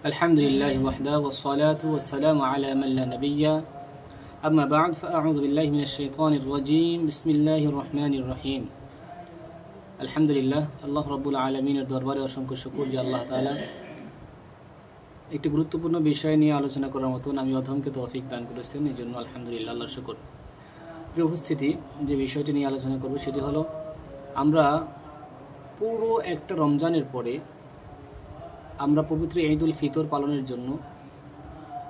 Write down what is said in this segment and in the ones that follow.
আলহামদুলিল্লাহি ওয়াহদা ওয়াসসালাতু ওয়াসসালামু আলা মান লা নাবিয়্যা আম্মা বা'দ ফাআউযু বিল্লাহি মিনাশ শাইতানির রাজীম বিসমিল্লাহির রহমানির রহিম। আলহামদুলিল্লাহ, আল্লাহ রাব্বুল আলামিনের দরবারে অসংখ্য শুকর যে আল্লাহ তাআলা একটি গুরুত্বপূর্ণ বিষয় নিয়ে আলোচনা করার মতন আমি অধমকে তৌফিক দান করেছেন, এই জন্য আলহামদুলিল্লাহ, আল্লাহর শুকর। প্রিয় উপস্থিতি, যে বিষয়টি নিয়ে আলোচনা করব সেটি হলো, আমরা পুরো একটা রমজানের পরে আমরা পবিত্র ঈদুল ফিতর পালনের জন্য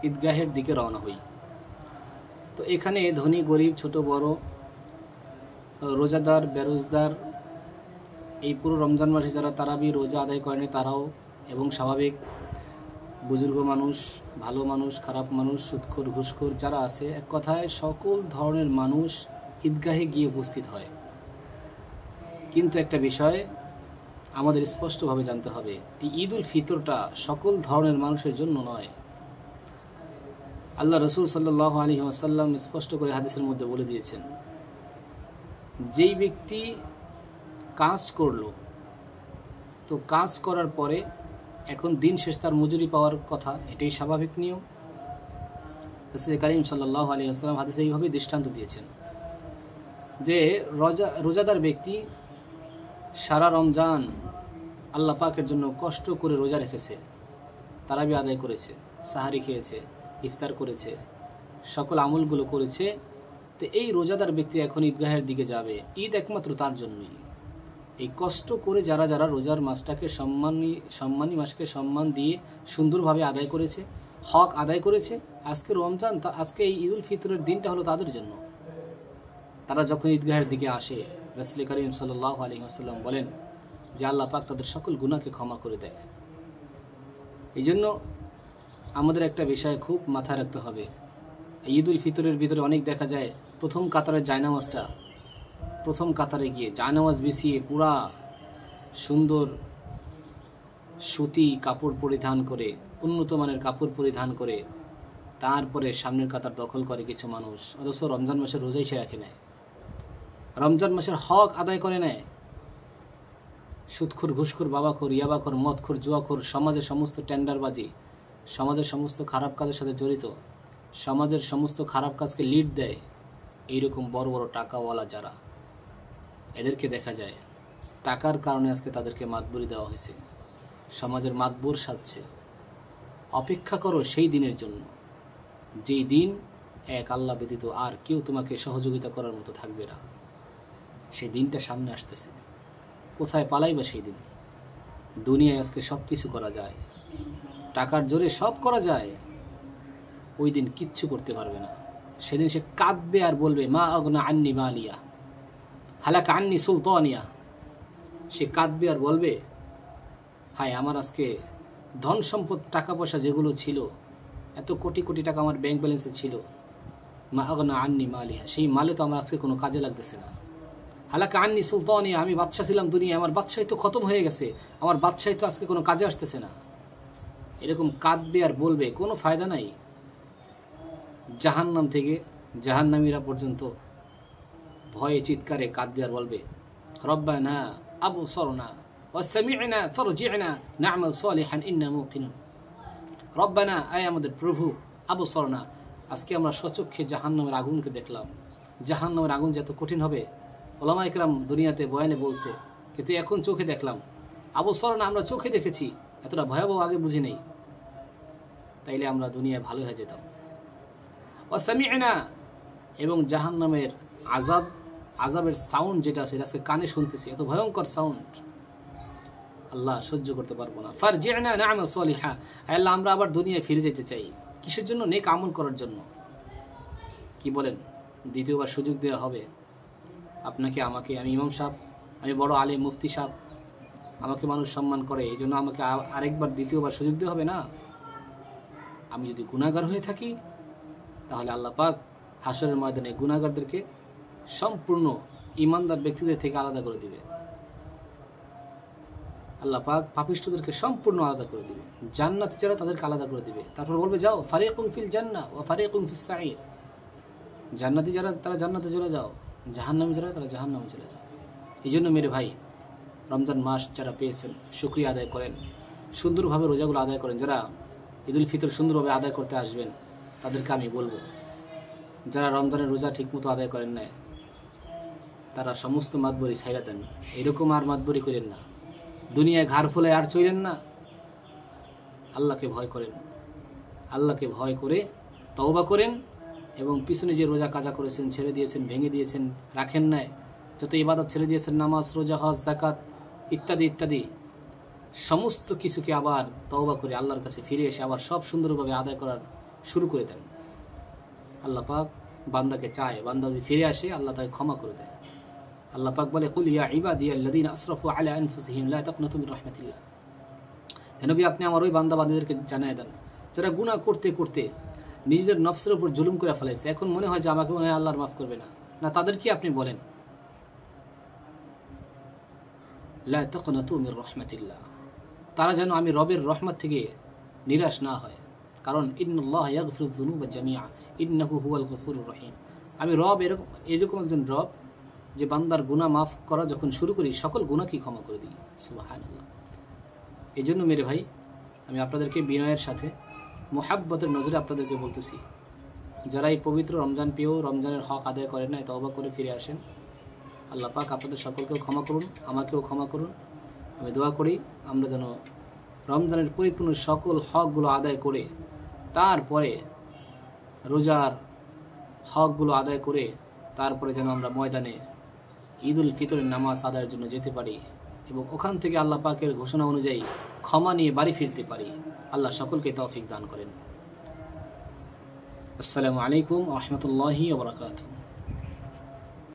ঈদগাহের দিকে রওনা হই। তো এখানে ধনী গরিব ছোট বড়, রোজাদার বেরোজদার, এই পুরো রমজান মাসে যারা তারাবি রোজা আদায় করেন তারাও, এবং স্বাভাবিক বুজুর্গ মানুষ, ভালো মানুষ, খারাপ মানুষ, সুদখোর ঘুষখোর যারা আছে, এক কথায় সকল ধরনের মানুষ ঈদগাহে গিয়ে উপস্থিত হয়। কিন্তু একটা বিষয় আমাদের স্পষ্টভাবে জানতে হবে, এই ঈদুল ফিতরটা সকল ধরনের মানুষের জন্য নয়। আল্লাহ রসুল সাল্লাল্লাহু আলাইহি ওয়াসাল্লাম স্পষ্ট করে হাদিসের মধ্যে বলে দিয়েছেন, যেই ব্যক্তি কাজ করলো, তো কাজ করার পরে এখন দিন শেষ তার মজুরি পাওয়ার কথা, এটাই স্বাভাবিক নিয়ম। রাসূল কারীম সাল্লাল্লাহু আলাইহি ওয়াসাল্লাম হাদিসে এইভাবে দৃষ্টান্ত দিয়েছেন যে রোজাদার ব্যক্তি সারা রমজান আল্লাহ পাকের জন্য কষ্ট করে রোজা রেখেছে, তারাবি আদায় করেছে, সাহারি খেয়েছে, ইফতার করেছে, সকল আমলগুলো করেছে। তো এই রোজাদার ব্যক্তি এখন ঈদগাহের দিকে যাবে, ঈদ একমাত্র তার জন্যই। এই কষ্ট করে যারা যারা রোজার মাসটাকে সম্মানী মাসকে সম্মান দিয়ে সুন্দরভাবে আদায় করেছে, হক আদায় করেছে, আজকে রমজান, আজকে এই ঈদুল ফিতরের দিনটা হলো তাদের জন্য। তারা যখন ঈদগাহের দিকে আসে, রাসূল কারীম সাল্লাল্লাহু আলাইহি ওয়াসাল্লাম বলেন যে আল্লাহ পাক তাদের সকল গুনাহকে ক্ষমা করে দেয়। এই জন্য আমাদের একটা বিষয় খুব মাথায় রাখতে হবে, ঈদুল ফিতরের ভিতরে অনেক দেখা যায় প্রথম কাতারের জায়নামাজটা, প্রথম কাতারে গিয়ে জায়নামাজ বিছিয়ে পুরা সুন্দর সুতি কাপড় পরিধান করে, উন্নত মানের কাপড় পরিধান করে তারপরে সামনের কাতার দখল করে কিছু মানুষ, অথচ রমজান মাসের রোজাই সে রাখে নেয়, রমজান মাসের হক আদায় করে নেয়। সুদখোর ঘুষখোর বাবাখোর ইয়াবাখোর মদখোর জুয়াখোর, সমাজের সমস্ত টেন্ডারবাজি, সমাজের সমস্ত খারাপ কাজের সাথে জড়িত, সমাজের সমস্ত খারাপ কাজকে লিড দেয়, এইরকম বড় বড় টাকাওয়ালা যারা, এদেরকে দেখা যায় টাকার কারণে আজকে তাদেরকে মাতবরি দেওয়া হয়েছে, সমাজের মাতবর সাজছে। অপেক্ষা করো সেই দিনের জন্য, যেই দিন এক আল্লাহ ব্যতীত আর কেউ তোমাকে সহযোগিতা করার মতো থাকবে না। সেই দিনটা সামনে আসতেছে, কোথায় পালাইবা সেই দিন? দুনিয়ায় আজকে সব কিছু করা যায়, টাকার জোরে সব করা যায়, ওই দিন কিচ্ছু করতে পারবে না। সেদিন সে কাঁদবে আর বলবে, মা আগনা আন্নি মালিয়া হালাকা আন্নি সুলতানিয়া। সে কাঁদবে আর বলবে, হায় আমার আজকে ধন সম্পদ টাকা পয়সা যেগুলো ছিল, এত কোটি কোটি টাকা আমার ব্যাংক ব্যালেন্সে ছিল, মা আগনা আন্নি মালিয়া, সেই মালে তো আমার আজকে কোনো কাজে লাগতেছে না। হালাকা আন্নি সুলতানিয়া, আমি বাদশা ছিলাম দুনিয়া, আমার বাদশাহী তো খতম হয়ে গেছে, আমার বাদশাহী তো আজকে কোনো কাজে আসতেছে না। এরকম কাঁদবে আর বলবে, কোনো ফায়দা নাই। জাহান্নাম থেকে জাহান্নামীরা পর্যন্ত ভয়ে চিৎকারে কাঁদবে আর বলবে, রব্বানা আবসরনা ওয়া সামি'না ফারজি'না না'মাল সালিহান ইন্না মুকিনুন। রব্বানা, আয় আমাদের প্রভু, আবসরনা, আজকে আমরা স্বচক্ষে জাহান্নামের আগুনকে দেখলাম। জাহান্নামের আগুন যত কঠিন হবে ওলামা ইকরাম দুনিয়াতে বয়ানে বলছে, কিন্তু এখন চোখে দেখলাম। আবসরনা, আমরা চোখে দেখেছি, এতটা ভয়াবহ আগে বুঝি নেই, তাইলে আমরা দুনিয়ায় ভালো হয়ে যেতাম। ওয়া সামি'না, এবং জাহান্নামের আযাবের সাউন্ড যেটা আছে, আজকে কানে শুনতেছি, এত ভয়ঙ্কর সাউন্ড, আল্লাহ সহ্য করতে পারবো না। ফারজি'না না'মাল সালিহা, আল্লাহ আমরা আবার দুনিয়ায় ফিরে যেতে চাই। কিসের জন্য? নেক আমল করার জন্য। কি বলেন? দ্বিতীয়বার সুযোগ দেওয়া হবে আপনাকে, আমাকে। আমি ইমাম সাহেব, আমি বড় আলেম, মুফতি সাহেব, আমাকে মানুষ সম্মান করে, এই জন্য আমাকে আরেকবার দ্বিতীয়বার সুযোগ দেওয়া হবে না। আমি যদি গুনাহগার হয়ে থাকি, তাহলে আল্লাহ পাক হাসরের ময়দানে গুনাহগারদেরকে সম্পূর্ণ ইমানদার ব্যক্তিদের থেকে আলাদা করে দিবে। আল্লাহ পাক পাপিষ্ঠদেরকে সম্পূর্ণ আলাদা করে দিবে, জান্নাতি যারা তাদেরকে আলাদা করে দিবে। তারপর বলবে, যাও ফারিকুন ফিল জান্নাহ ওয়া ফারিকুন ফিস সাঈর। জান্নাতি যারা তারা জান্নাতে চলে যাও, জাহান্নামী যারা তারা জাহান্নামে চলে যাও। এই জন্য মেরে ভাই, রমজান মাস যারা পেয়েছেন শুকরিয়া আদায় করেন, সুন্দরভাবে রোজাগুলো আদায় করেন। যারা ঈদুল ফিতর সুন্দরভাবে আদায় করতে আসবেন, তাদেরকে আমি বলবো, যারা রমজানের রোজা ঠিকমতো আদায় করেন না তারা সমস্ত মাতবরি ছাইরা দেন। এরকম আর মাতবরি করেন না, দুনিয়ায় ঘাড় ফুলে আর চলেন না। আল্লাহকে ভয় করেন, আল্লাহকে ভয় করে তওবা করেন, এবং পিছনে যে রোজা কাজা করেছেন, ছেড়ে দিয়েছেন, ভেঙে দিয়েছেন, রাখেন নাই, যত ইবাদত ছেড়ে দিয়েছেন, নামাজ, রোজা, হজ, যাকাত ইত্যাদি ইত্যাদি, সমস্ত কিছুকে আবার তওবা করে আল্লাহর কাছে ফিরে এসে আবার সব সুন্দরভাবে আদায় করার শুরু করে দেন। আল্লাহ পাক বান্দাকে চায়, বান্দা যদি ফিরে আসে আল্লাহ তাকে ক্ষমা করে দেয়। আল্লাহ পাক বলে, কুল ইয়া ইবাদিয়াল্লাযীনা আসরাফু আলা আনফুসিহিম লা তাকনাতু মির রাহমাতিল্লাহ। হে নবী, আপনি আমার ওই বান্দা বান্দীদেরকে জানিয়ে দেন যারা গুনাহ করতে করতে নিজেদের নফসের উপর জুলুম করে ফেলেছে, এখন মনে হয় যে আমাকে মনে হয় আল্লাহর মাফ করবে না, না তাদের কি আপনি বলেন লা তাকনাতু মির রাহমাতিল্লাহ, তারা যেন আমি রবের রহমত থেকে নিরাশ না হয়। কারণ ইন্নাল্লাহা ইয়াগফিরুয যুনুবা জামিআ ইন্নাহু হুয়াল গফুরুর রহিম। আমি রব, এরকম একজন রব যে বান্দার গুনাহ মাফ করা যখন শুরু করি সকল গুনাহকে ক্ষমা করে দিই। সুবহানাল্লাহ। এই জন্য মেরে ভাই, আমি আপনাদেরকে বিনয়ের সাথে মুহাব্বতের নজরে আপনাদেরকে বলতেছি, যারা এই পবিত্র রমজান পেয়েও রমজানের হক আদায় করেন না, তওবা করে ফিরে আসেন। আল্লাহ পাক আপনাদের সকলকেও ক্ষমা করুন, আমাকেও ক্ষমা করুন। আমি দোয়া করি আমরা যেন রমজানের পরিপূর্ণ সকল হকগুলো আদায় করে, তারপরে রোজার হকগুলো আদায় করে, তারপরে যেন আমরা ময়দানে ঈদুল ফিতরের নামাজ আদায়ের জন্য যেতে পারি, এবং ওখান থেকে আল্লাহ পাকের ঘোষণা অনুযায়ী ক্ষমা নিয়ে বাড়ি ফিরতে পারি। আল্লাহ সকলকে তৌফিক দান করেন। আসসালামু আলাইকুম ওয়া রাহমাতুল্লাহি ওয়া বারাকাতুহু।